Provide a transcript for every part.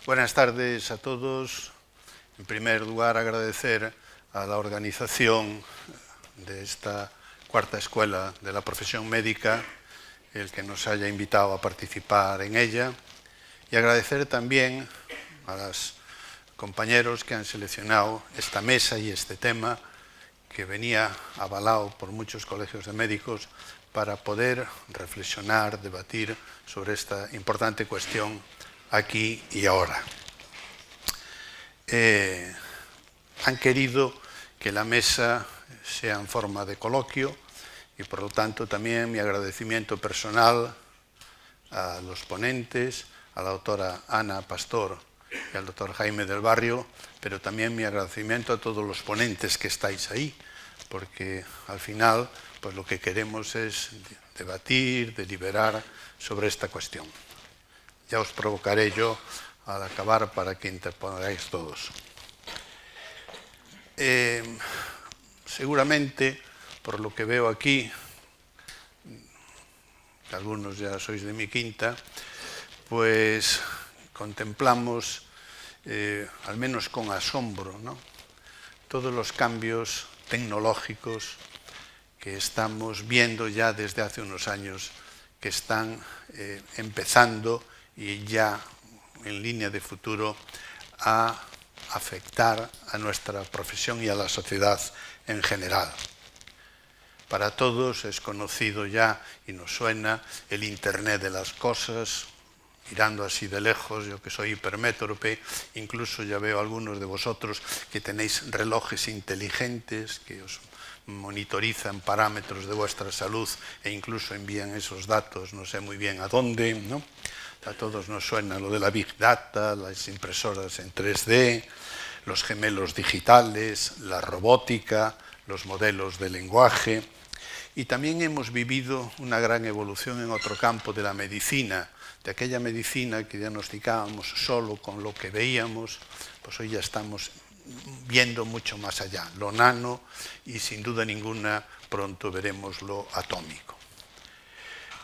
Buenas tardes a todos. En primer lugar, agradecer a la organización de esta cuarta escuela de la profesión médica el que nos haya invitado a participar en ella y agradecer también a los compañeros que han seleccionado esta mesa y este tema que venía avalado por muchos colegios de médicos para poder reflexionar, debatir sobre esta importante cuestión aquí y ahora. Han querido que la mesa sea en forma de coloquio y por lo tanto también mi agradecimiento personal a los ponentes, a la doctora Ana Pastor y al doctor Jaime del Barrio, pero también mi agradecimiento a todos los ponentes que estáis ahí, porque al final pues lo que queremos es debatir, deliberar sobre esta cuestión. Ya os provocaré yo al acabar para que interpongáis todos. Seguramente, por lo que veo aquí, que algunos ya sois de mi quinta, pues contemplamos, al menos con asombro, ¿no?, todos los cambios tecnológicos que estamos viendo ya desde hace unos años que están empezando y ya en línea de futuro a afectar a nuestra profesión y a la sociedad en general. Para todos es conocido ya y nos suena el Internet de las cosas. Mirando así de lejos, yo que soy hipermétrope, incluso ya veo a algunos de vosotros que tenéis relojes inteligentes que os monitorizan parámetros de vuestra salud e incluso envían esos datos, no sé muy bien a dónde, ¿no? A todos nos suena lo de la Big Data, las impresoras en 3D, los gemelos digitales, la robótica, los modelos de lenguaje. Y también hemos vivido una gran evolución en otro campo de la medicina, de aquella medicina que diagnosticábamos solo con lo que veíamos, pues hoy ya estamos viendo mucho más allá, lo nano y sin duda ninguna pronto veremos lo atómico.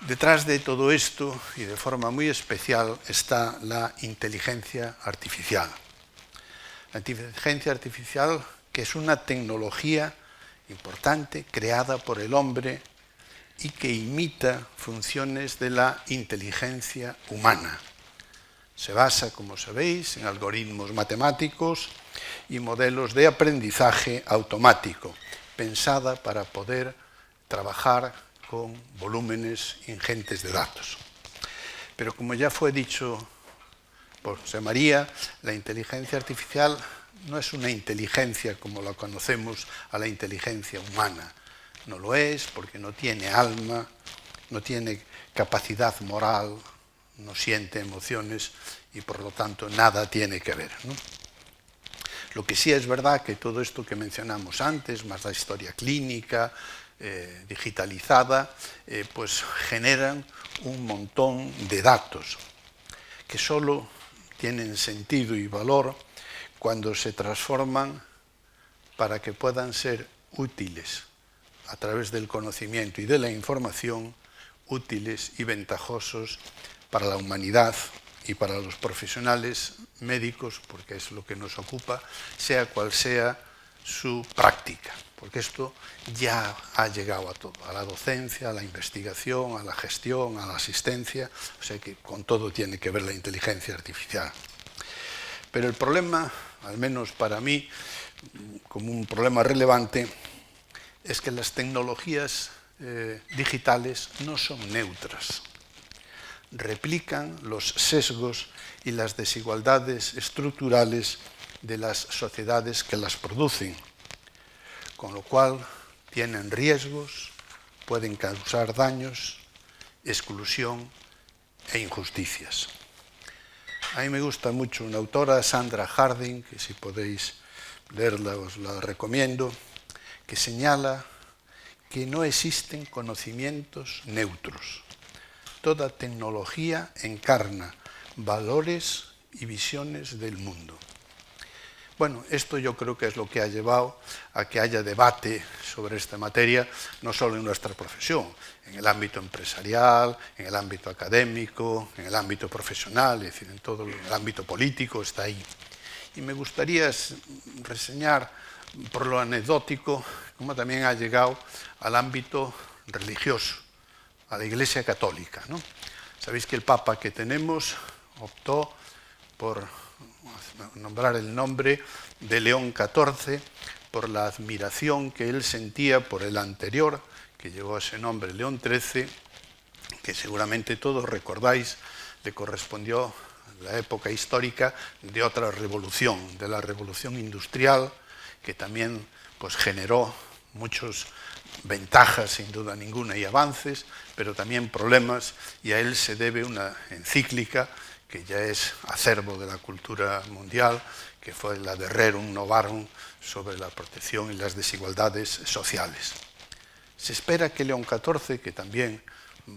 Detrás de todo esto y de forma muy especial está la inteligencia artificial. La inteligencia artificial, que es una tecnología importante creada por el hombre y que imita funciones de la inteligencia humana. Se basa, como sabéis, en algoritmos matemáticos y modelos de aprendizaje automático, pensada para poder trabajar con volúmenes ingentes de datos. Pero como ya fue dicho por José María, la inteligencia artificial no es una inteligencia como la conocemos a la inteligencia humana. No lo es porque no tiene alma, no tiene capacidad moral, no siente emociones y por lo tanto nada tiene que ver, ¿no? Lo que sí es verdad que todo esto que mencionamos antes, más la historia clínica, digitalizada, pues generan un montón de datos que solo tienen sentido y valor cuando se transforman para que puedan ser útiles a través del conocimiento y de la información, útiles y ventajosos para la humanidad y para los profesionales médicos, porque es lo que nos ocupa, sea cual sea su práctica, porque esto ya ha llegado a todo, a la docencia, a la investigación, a la gestión, a la asistencia, o sea que con todo tiene que ver la inteligencia artificial. Pero el problema, al menos para mí, como un problema relevante, es que las tecnologías digitales no son neutras. Replican los sesgos y las desigualdades estructurales de las sociedades que las producen, con lo cual tienen riesgos, pueden causar daños, exclusión e injusticias. A mí me gusta mucho una autora, Sandra Harding, que si podéis leerla os la recomiendo, que señala que no existen conocimientos neutros. Toda tecnología encarna valores y visiones del mundo. Bueno, esto yo creo que es lo que ha llevado a que haya debate sobre esta materia, no solo en nuestra profesión, en el ámbito empresarial, en el ámbito académico, en el ámbito profesional, es decir, en todo el ámbito político está ahí. Y me gustaría reseñar, por lo anecdótico, cómo también ha llegado al ámbito religioso, a la Iglesia Católica, ¿no? Sabéis que el Papa que tenemos optó por nombrar el nombre de León XIV por la admiración que él sentía por el anterior, que llevó ese nombre, León XIII, que seguramente todos recordáis, le correspondió la época histórica de otra revolución, de la revolución industrial, que también pues, generó muchas ventajas, sin duda ninguna, y avances, pero también problemas, y a él se debe una encíclica que ya es acervo de la cultura mundial, que fue la de Rerum Novarum sobre la protección y las desigualdades sociales. Se espera que León XIV, que también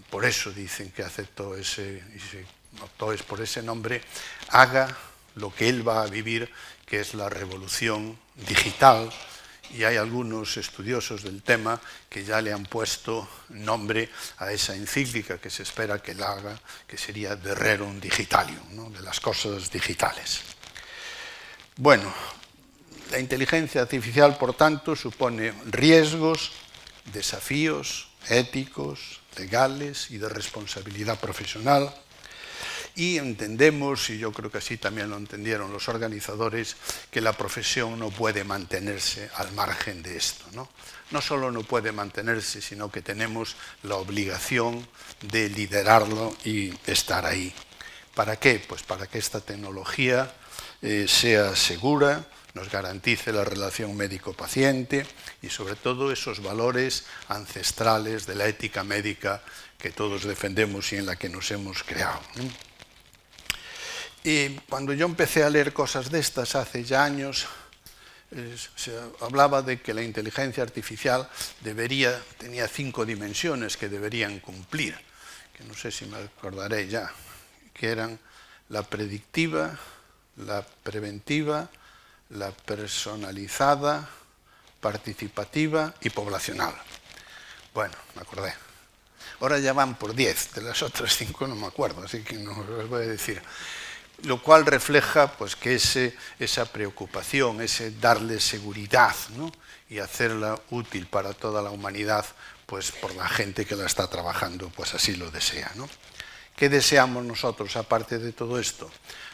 por eso dicen que aceptó optó por ese nombre, haga lo que él va a vivir, que es la revolución digital, y hay algunos estudiosos del tema que ya le han puesto nombre a esa encíclica que se espera que él haga, que sería de Rerum Digitalium, ¿no? De las cosas digitales. Bueno, la inteligencia artificial, por tanto, supone riesgos, desafíos éticos, legales y de responsabilidad profesional. Y entendemos, y yo creo que así también lo entendieron los organizadores, que la profesión no puede mantenerse al margen de esto, ¿no? No solo no puede mantenerse, sino que tenemos la obligación de liderarlo y estar ahí. ¿Para qué? Pues para que esta tecnología sea segura, nos garantice la relación médico-paciente y sobre todo esos valores ancestrales de la ética médica que todos defendemos y en la que nos hemos creado, ¿no? Y cuando yo empecé a leer cosas de estas hace ya años, se hablaba de que la inteligencia artificial tenía 5 dimensiones que deberían cumplir, que no sé si me acordaré ya, que eran la predictiva, la preventiva, la personalizada, participativa y poblacional. Bueno, me acordé. Ahora ya van por 10, de las otras 5 no me acuerdo, así que no os voy a decir. Lo cual refleja pues, que esa preocupación, ese darle seguridad, ¿no? Y hacerla útil para toda la humanidad, pues por la gente que la está trabajando, pues así lo desea, ¿no? ¿Qué deseamos nosotros, aparte de todo esto?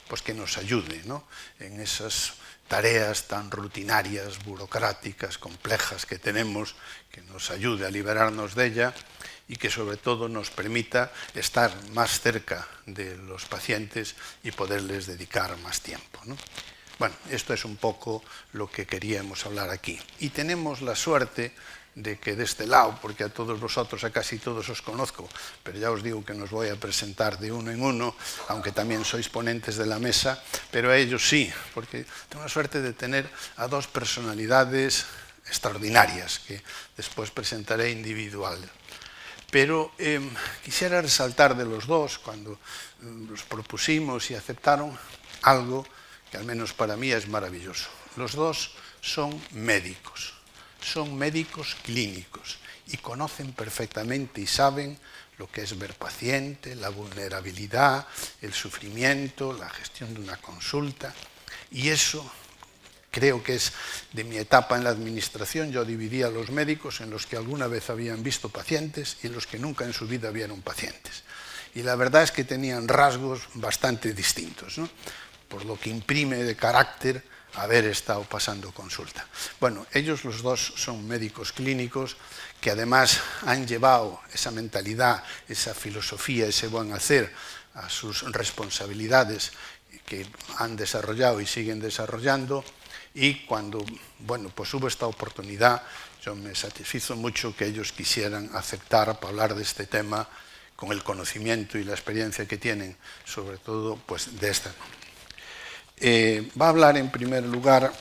Pues que nos ayude, ¿no? En esas tareas tan rutinarias, burocráticas, complejas que tenemos, que nos ayude a liberarnos de ella y que sobre todo nos permita estar más cerca de los pacientes y poderles dedicar más tiempo, ¿no? Bueno, esto es un poco lo que queríamos hablar aquí. Y tenemos la suerte de que de este lado, porque a todos vosotros, a casi todos os conozco, pero ya os digo que nos voy a presentar de uno en uno, aunque también sois ponentes de la mesa, pero a ellos sí, porque tengo la suerte de tener a 2 personalidades extraordinarias, que después presentaré individual. Pero quisiera resaltar de los 2, cuando los propusimos y aceptaron, algo que al menos para mí es maravilloso. Los 2 son médicos clínicos y conocen perfectamente y saben lo que es ver paciente, la vulnerabilidad, el sufrimiento, la gestión de una consulta, y eso creo que es de mi etapa en la administración. Yo dividía a los médicos en los que alguna vez habían visto pacientes y en los que nunca en su vida vieron pacientes. Y la verdad es que tenían rasgos bastante distintos, ¿no? Por lo que imprime de carácter haber estado pasando consulta. Bueno, ellos los 2 son médicos clínicos que además han llevado esa mentalidad, esa filosofía, ese buen hacer a sus responsabilidades que han desarrollado y siguen desarrollando. Y cuando, bueno, pues hubo esta oportunidad, yo me satisfizo mucho que ellos quisieran aceptar para hablar de este tema con el conocimiento y la experiencia que tienen, sobre todo pues, de esta. Va a hablar en primer lugar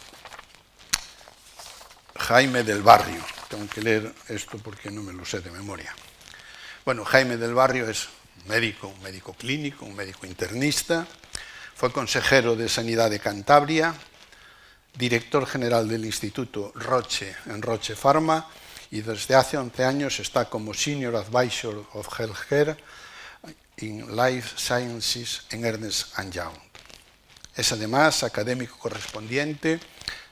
Jaime del Barrio. Tengo que leer esto porque no me lo sé de memoria. Bueno, Jaime del Barrio es un médico clínico, un médico internista, fue consejero de Sanidad de Cantabria, director general del Instituto Roche en Roche Pharma y desde hace 11 años está como Senior Advisor of Healthcare in Life Sciences en Ernst & Young. Es además académico correspondiente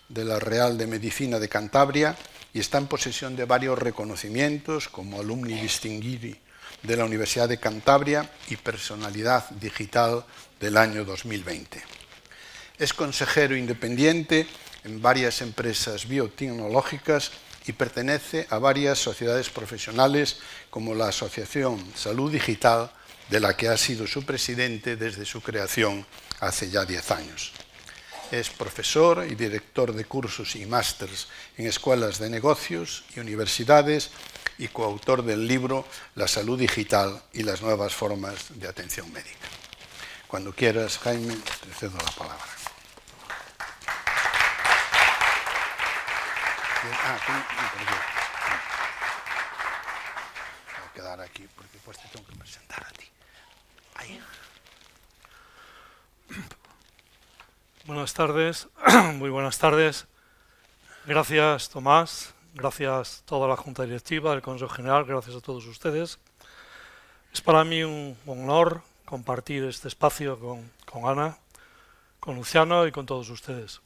de la Real de Medicina de Cantabria y está en posesión de varios reconocimientos como Alumni Distinguidi de la Universidad de Cantabria y Personalidad Digital del año 2020. Es consejero independiente en varias empresas biotecnológicas y pertenece a varias sociedades profesionales como la Asociación Salud Digital, de la que ha sido su presidente desde su creación hace ya 10 años. Es profesor y director de cursos y másters en escuelas de negocios y universidades y coautor del libro La salud digital y las nuevas formas de atención médica. Cuando quieras, Jaime, te cedo la palabra. Voy a quedar aquí porque después te tengo que presentar a ti. Ahí. Buenas tardes, muy buenas tardes. Gracias, Tomás. Gracias a toda la Junta Directiva del Consejo General. Gracias a todos ustedes. Es para mí un honor compartir este espacio con Ana, con Luciano y con todos ustedes.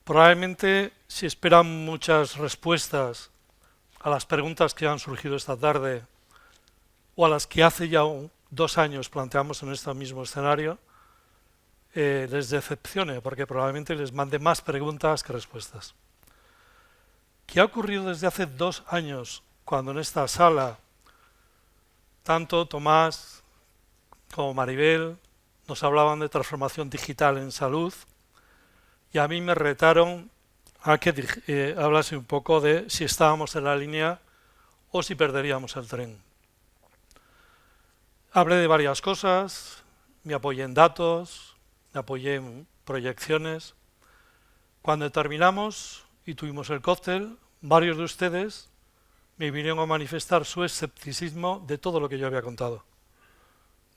Probablemente si esperan muchas respuestas a las preguntas que han surgido esta tarde o a las que hace ya 2 años planteamos en este mismo escenario, les decepcione porque probablemente les mande más preguntas que respuestas. ¿Qué ha ocurrido desde hace 2 años cuando en esta sala tanto Tomás como Maribel nos hablaban de transformación digital en salud y a mí me retaron a que hablase un poco de si estábamos en la línea o si perderíamos el tren? Hablé de varias cosas, me apoyé en datos, me apoyé en proyecciones. Cuando terminamos y tuvimos el cóctel, varios de ustedes me vinieron a manifestar su escepticismo de todo lo que yo había contado.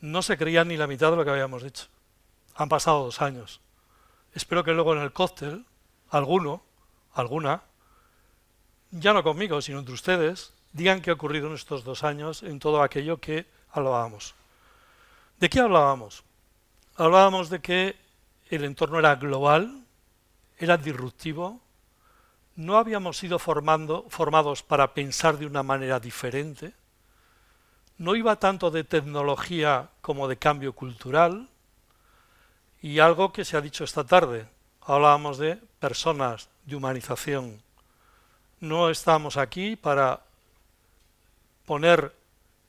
No se creían ni la mitad de lo que habíamos dicho. Han pasado 2 años. Espero que luego en el cóctel, alguna, ya no conmigo, sino entre ustedes, digan qué ha ocurrido en estos 2 años en todo aquello que hablábamos. ¿De qué hablábamos? Hablábamos de que el entorno era global, era disruptivo, no habíamos sido formados para pensar de una manera diferente, no iba tanto de tecnología como de cambio cultural, y algo que se ha dicho esta tarde, hablábamos de personas, de humanización. No estamos aquí para poner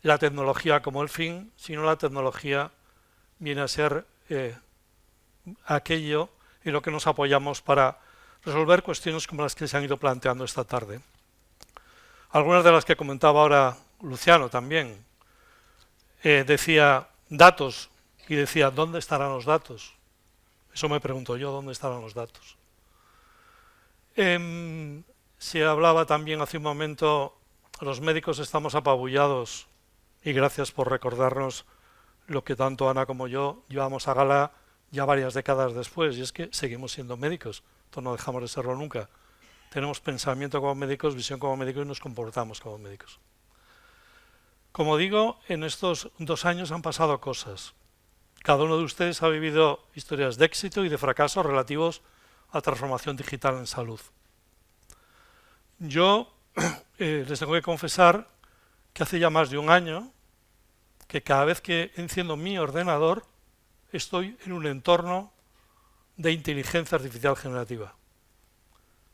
la tecnología como el fin, sino la tecnología viene a ser aquello en lo que nos apoyamos para resolver cuestiones como las que se han ido planteando esta tarde. Algunas de las que comentaba ahora Luciano también. Decía datos y decía, ¿dónde estarán los datos? Eso me pregunto yo, ¿dónde estarán los datos? Se hablaba también hace un momento, los médicos estamos apabullados y gracias por recordarnos lo que tanto Ana como yo llevamos a gala ya varias décadas después, y es que seguimos siendo médicos, esto no dejamos de serlo nunca. Tenemos pensamiento como médicos, visión como médicos y nos comportamos como médicos. Como digo, en estos 2 años han pasado cosas. Cada uno de ustedes ha vivido historias de éxito y de fracaso relativos a transformación digital en salud. Yo les tengo que confesar que hace ya más de 1 año que cada vez que enciendo mi ordenador estoy en un entorno de inteligencia artificial generativa.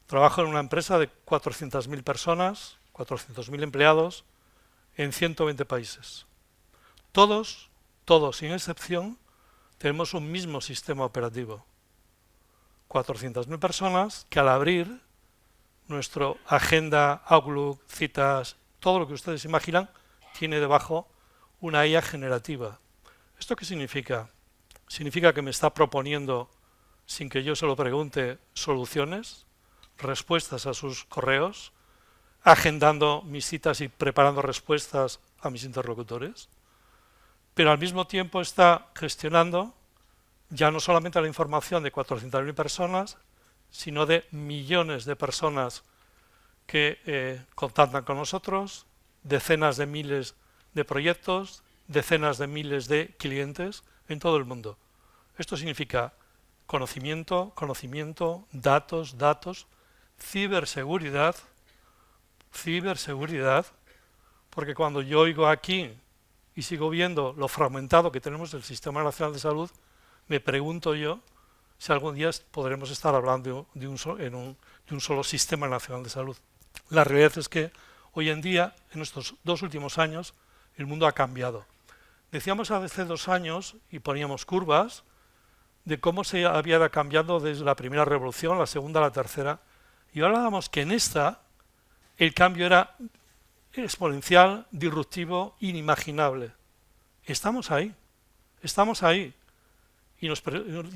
Trabajo en una empresa de 400.000 personas, 400.000 empleados, en 120 países. Todos, sin excepción, tenemos un mismo sistema operativo. 400.000 personas que al abrir nuestra agenda, Outlook, citas, todo lo que ustedes imaginan, tiene debajo una IA generativa. ¿Esto qué significa? Significa que me está proponiendo, sin que yo se lo pregunte, soluciones, respuestas a sus correos, agendando mis citas y preparando respuestas a mis interlocutores, pero al mismo tiempo está gestionando ya no solamente la información de 400.000 personas, sino de millones de personas que contactan con nosotros, decenas de miles de proyectos, decenas de miles de clientes en todo el mundo. Esto significa conocimiento, datos, ciberseguridad, porque cuando yo oigo aquí y sigo viendo lo fragmentado que tenemos el Sistema Nacional de Salud, me pregunto yo si algún día podremos estar hablando de un solo Sistema Nacional de Salud. La realidad es que hoy en día, en estos 2 últimos años, el mundo ha cambiado. Decíamos hace 2 años, y poníamos curvas, de cómo se había cambiado desde la primera revolución, la segunda, la tercera, y hablábamos que en esta el cambio era exponencial, disruptivo, inimaginable. Estamos ahí. Y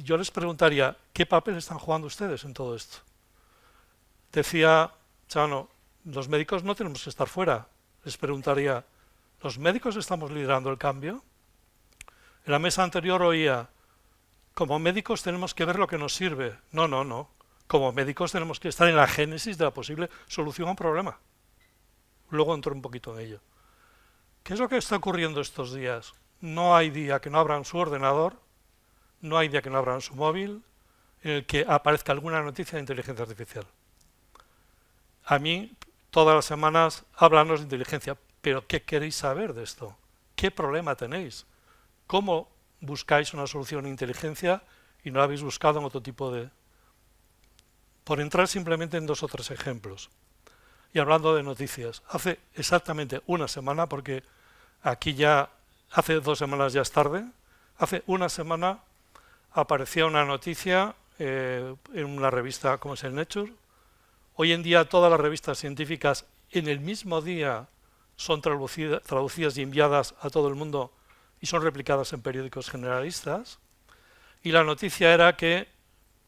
yo les preguntaría, ¿qué papel están jugando ustedes en todo esto? Decía Chano, los médicos no tenemos que estar fuera. Les preguntaría, ¿los médicos estamos liderando el cambio? En la mesa anterior oía, como médicos tenemos que ver lo que nos sirve. No. Como médicos tenemos que estar en la génesis de la posible solución a un problema. Luego entro un poquito en ello. ¿Qué es lo que está ocurriendo estos días? No hay día que no abran su ordenador, no hay día que no abran su móvil, en el que aparezca alguna noticia de inteligencia artificial. A mí, todas las semanas, háblanos de inteligencia. ¿Pero qué queréis saber de esto? ¿Qué problema tenéis? ¿Cómo buscáis una solución en inteligencia y no la habéis buscado en otro tipo de...? Por entrar simplemente en 2 o 3 ejemplos. Y hablando de noticias, hace exactamente una semana, porque aquí ya hace 2 semanas ya es tarde, hace una semana aparecía una noticia en una revista como es el Nature. Hoy en día todas las revistas científicas en el mismo día son traducidas y enviadas a todo el mundo y son replicadas en periódicos generalistas. Y la noticia era que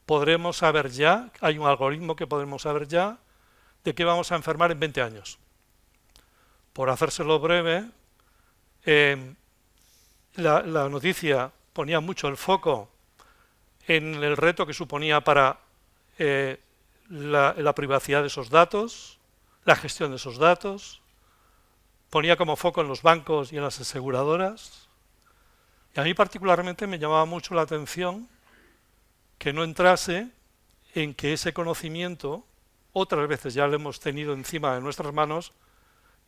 podremos saber ya, hay un algoritmo que podremos saber ya, de qué vamos a enfermar en 20 años. Por hacérselo breve, la noticia ponía mucho el foco en el reto que suponía para la privacidad de esos datos, la gestión de esos datos, ponía como foco en los bancos y en las aseguradoras. Y a mí particularmente me llamaba mucho la atención que no entrase en que ese conocimiento otras veces ya lo hemos tenido encima de nuestras manos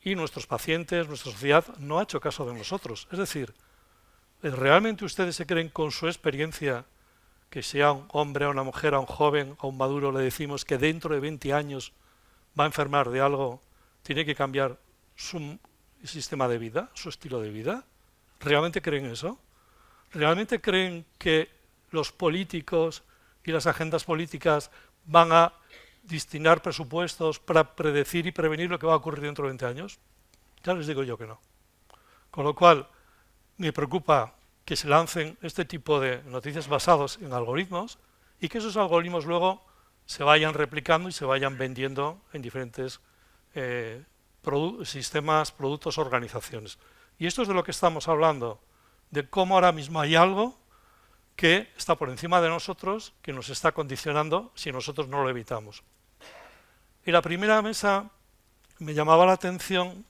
y nuestros pacientes, nuestra sociedad no ha hecho caso de nosotros. Es decir, ¿realmente ustedes se creen con su experiencia que sea un hombre, a una mujer, a un joven, a un maduro, le decimos que dentro de 20 años va a enfermar de algo, tiene que cambiar su sistema de vida, su estilo de vida? ¿Realmente creen eso? ¿Realmente creen que los políticos y las agendas políticas van a destinar presupuestos para predecir y prevenir lo que va a ocurrir dentro de 20 años? Ya les digo yo que no. Con lo cual, me preocupa que se lancen este tipo de noticias basados en algoritmos y que esos algoritmos luego se vayan replicando y se vayan vendiendo en diferentes sistemas, productos, organizaciones. Y esto es de lo que estamos hablando, de cómo ahora mismo hay algo que está por encima de nosotros, que nos está condicionando si nosotros no lo evitamos. En la primera mesa me llamaba la atención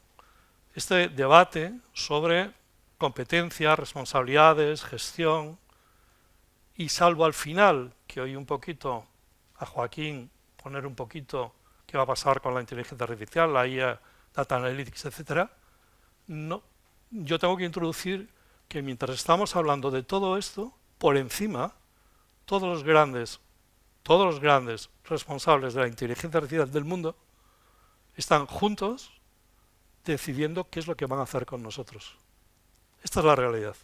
este debate sobre competencias, responsabilidades, gestión, y salvo al final, que oí un poquito a Joaquín poner un poquito qué va a pasar con la inteligencia artificial, la IA, Data Analytics, etc., no, yo tengo que introducir que mientras estamos hablando de todo esto, por encima, todos los grandes responsables de la inteligencia artificial del mundo están juntos decidiendo qué es lo que van a hacer con nosotros. Esta es la realidad.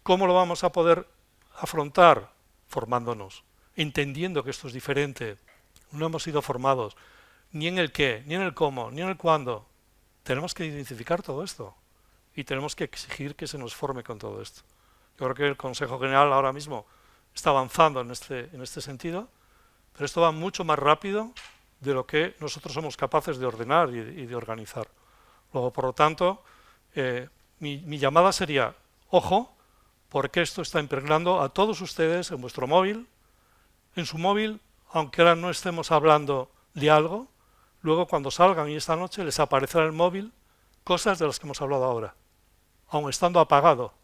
¿Cómo lo vamos a poder afrontar? Formándonos, entendiendo que esto es diferente. No hemos sido formados ni en el qué, ni en el cómo, ni en el cuándo. Tenemos que identificar todo esto y tenemos que exigir que se nos forme con todo esto. Yo creo que el Consejo General ahora mismo está avanzando en este sentido, pero esto va mucho más rápido de lo que nosotros somos capaces de ordenar y de organizar. Luego, por lo tanto, mi llamada sería, ojo, porque esto está impregnando a todos ustedes en vuestro móvil, en su móvil, aunque ahora no estemos hablando de algo, luego cuando salgan y esta noche les aparecerá en el móvil cosas de las que hemos hablado ahora, aun estando apagado.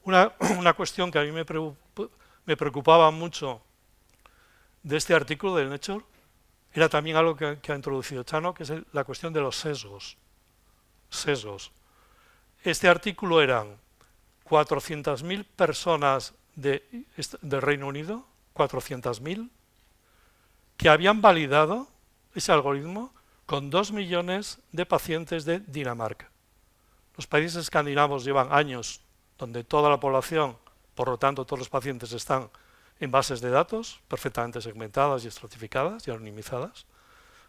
Una cuestión que a mí me preocupaba mucho de este artículo de Nature era también algo que ha introducido Chano, que es la cuestión de los sesgos. Este artículo eran 400.000 personas del Reino Unido, 400.000, que habían validado ese algoritmo con 2 millones de pacientes de Dinamarca. Los países escandinavos llevan años donde toda la población, por lo tanto todos los pacientes están en bases de datos perfectamente segmentadas y estratificadas y anonimizadas,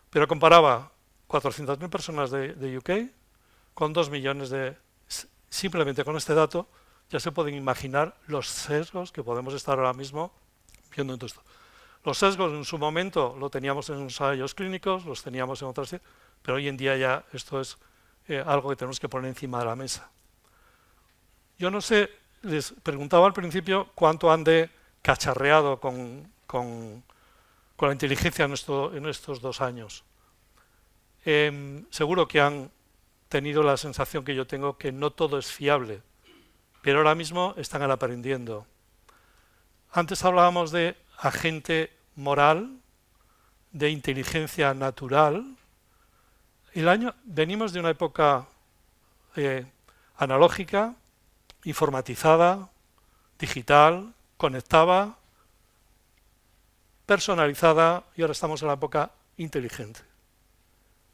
pero comparaba 400.000 personas de UK con 2 millones de... Simplemente con este dato ya se pueden imaginar los sesgos que podemos estar ahora mismo viendo en todo esto. Los sesgos en su momento lo teníamos en ensayos clínicos, los teníamos en otras, pero hoy en día ya esto es algo que tenemos que poner encima de la mesa. Yo no sé, les preguntaba al principio cuánto han de cacharreado con la inteligencia en estos 2 años. Seguro que han tenido la sensación que yo tengo que no todo es fiable, pero ahora mismo están aprendiendo. Antes hablábamos de agente moral, de inteligencia natural. Venimos de una época analógica, informatizada, digital, conectada, personalizada, y ahora estamos en la época inteligente.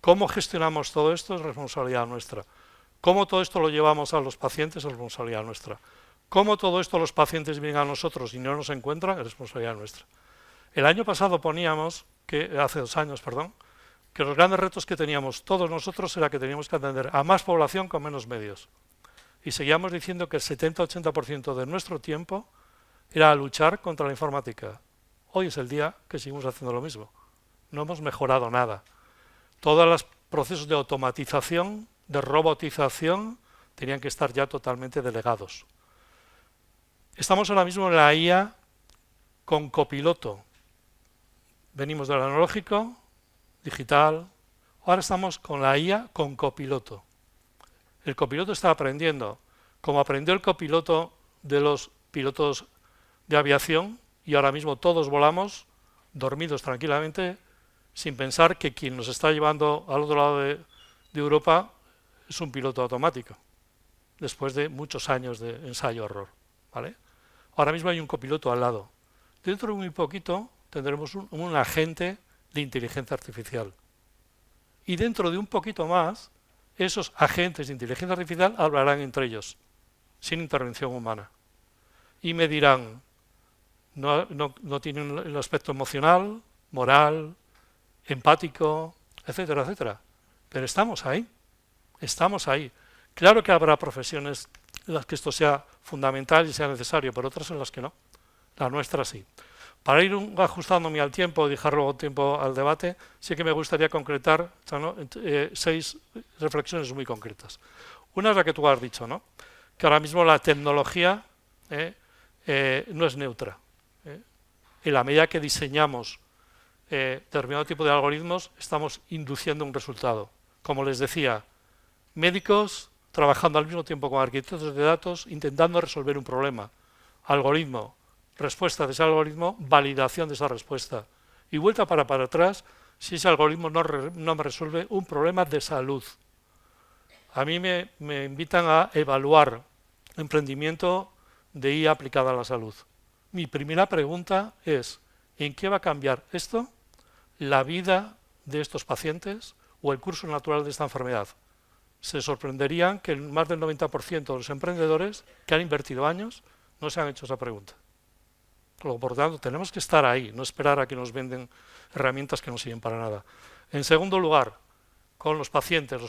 ¿Cómo gestionamos todo esto? Es responsabilidad nuestra. ¿Cómo todo esto lo llevamos a los pacientes? Es responsabilidad nuestra. ¿Cómo todo esto los pacientes vienen a nosotros y no nos encuentran? Es responsabilidad nuestra. El año pasado poníamos, hace 2 años, perdón, que los grandes retos que teníamos todos nosotros era que teníamos que atender a más población con menos medios. Y seguíamos diciendo que el 70-80% de nuestro tiempo era luchar contra la informática. Hoy es el día que seguimos haciendo lo mismo. No hemos mejorado nada. Todos los procesos de automatización, de robotización, tenían que estar ya totalmente delegados. Estamos ahora mismo en la IA con copiloto. Venimos del analógico, digital, ahora estamos con la IA con copiloto. El copiloto está aprendiendo, como aprendió el copiloto de los pilotos de aviación, y ahora mismo todos volamos dormidos tranquilamente, sin pensar que quien nos está llevando al otro lado de Europa es un piloto automático, después de muchos años de ensayo-error, ¿vale? Ahora mismo hay un copiloto al lado. Dentro de muy poquito tendremos un agente de inteligencia artificial. Y dentro de un poquito más, esos agentes de inteligencia artificial hablarán entre ellos, sin intervención humana. Y me dirán, no tienen el aspecto emocional, moral, empático, etcétera, etcétera. Pero estamos ahí. Claro que habrá profesiones en las que esto sea fundamental y sea necesario, pero otras en las que no. La nuestra sí. Para ir ajustándome al tiempo y dejar luego tiempo al debate, sí que me gustaría concretar 6 reflexiones muy concretas. Una es la que tú has dicho, ¿no? Que ahora mismo la tecnología no es neutra. En la medida que diseñamos determinado tipo de algoritmos, estamos induciendo un resultado. Como les decía, médicos trabajando al mismo tiempo con arquitectos de datos, intentando resolver un problema. Algoritmo, respuesta de ese algoritmo, validación de esa respuesta. Y vuelta para atrás si ese algoritmo no me resuelve un problema de salud. A mí me invitan a evaluar emprendimiento de IA aplicada a la salud. Mi primera pregunta es, ¿en qué va a cambiar esto la vida de estos pacientes o el curso natural de esta enfermedad? Se sorprenderían que más del 90% de los emprendedores que han invertido años no se han hecho esa pregunta. Por tanto, tenemos que estar ahí, no esperar a que nos venden herramientas que no sirven para nada. En segundo lugar, con los pacientes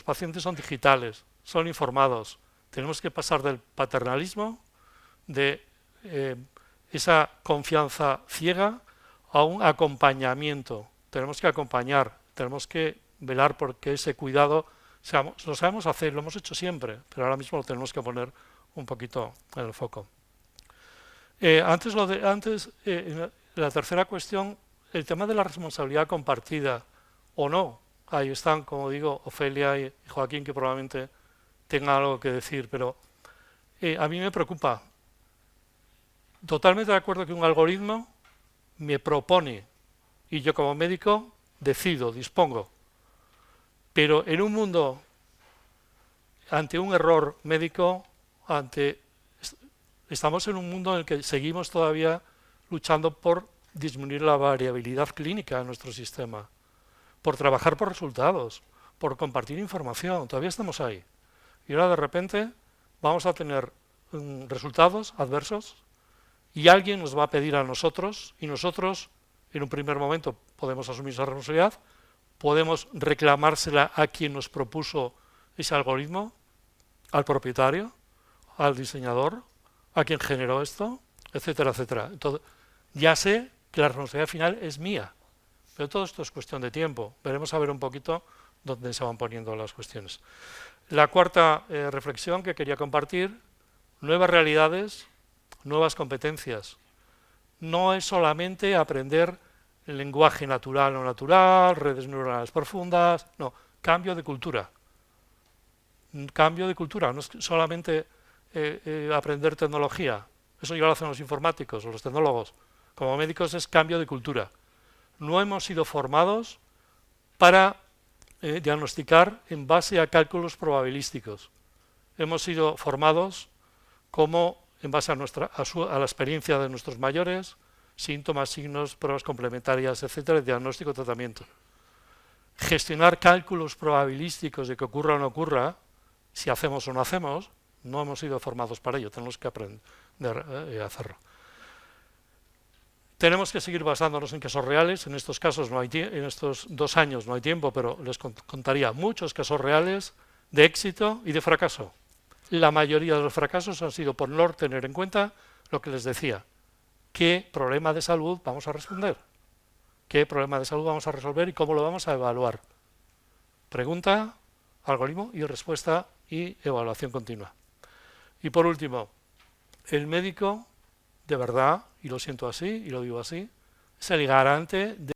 son digitales, son informados. Tenemos que pasar del paternalismo, de esa confianza ciega, a un acompañamiento. Tenemos que acompañar, tenemos que velar por que ese cuidado lo sabemos hacer, lo hemos hecho siempre, pero ahora mismo lo tenemos que poner un poquito en el foco. La tercera cuestión, el tema de la responsabilidad compartida o no. Ahí están, como digo, Ofelia y Joaquín, que probablemente tengan algo que decir, pero a mí me preocupa. Totalmente de acuerdo que un algoritmo me propone y yo como médico decido, dispongo. Pero en un mundo, ante un error médico, estamos en un mundo en el que seguimos todavía luchando por disminuir la variabilidad clínica en nuestro sistema, por trabajar por resultados, por compartir información. Todavía estamos ahí. Y ahora de repente vamos a tener resultados adversos y alguien nos va a pedir a nosotros, y nosotros en un primer momento podemos asumir esa responsabilidad, podemos reclamársela a quien nos propuso ese algoritmo, al propietario, al diseñador, a quien generó esto, etcétera, etcétera. Entonces, ya sé que la responsabilidad final es mía, pero todo esto es cuestión de tiempo. Veremos a ver un poquito dónde se van poniendo las cuestiones. La cuarta reflexión que quería compartir: nuevas realidades, nuevas competencias. No es solamente aprender el lenguaje natural o natural, redes neuronales profundas, no, cambio de cultura. Cambio de cultura, no es solamente aprender tecnología, eso ya lo hacen los informáticos o los tecnólogos. Como médicos es cambio de cultura. No hemos sido formados para diagnosticar en base a cálculos probabilísticos. Hemos sido formados como en base a la experiencia de nuestros mayores, síntomas, signos, pruebas complementarias, etcétera, diagnóstico, tratamiento. Gestionar cálculos probabilísticos de que ocurra o no ocurra, si hacemos o no hacemos, no hemos sido formados para ello, tenemos que aprender a hacerlo. Tenemos que seguir basándonos en casos reales. En estos casos en estos 2 años no hay tiempo, pero les contaría muchos casos reales de éxito y de fracaso. La mayoría de los fracasos han sido por no tener en cuenta lo que les decía. ¿Qué problema de salud vamos a responder? ¿Qué problema de salud vamos a resolver y cómo lo vamos a evaluar? Pregunta, algoritmo y respuesta y evaluación continua. Y por último, el médico, de verdad, y lo siento así y lo digo así, es el garante de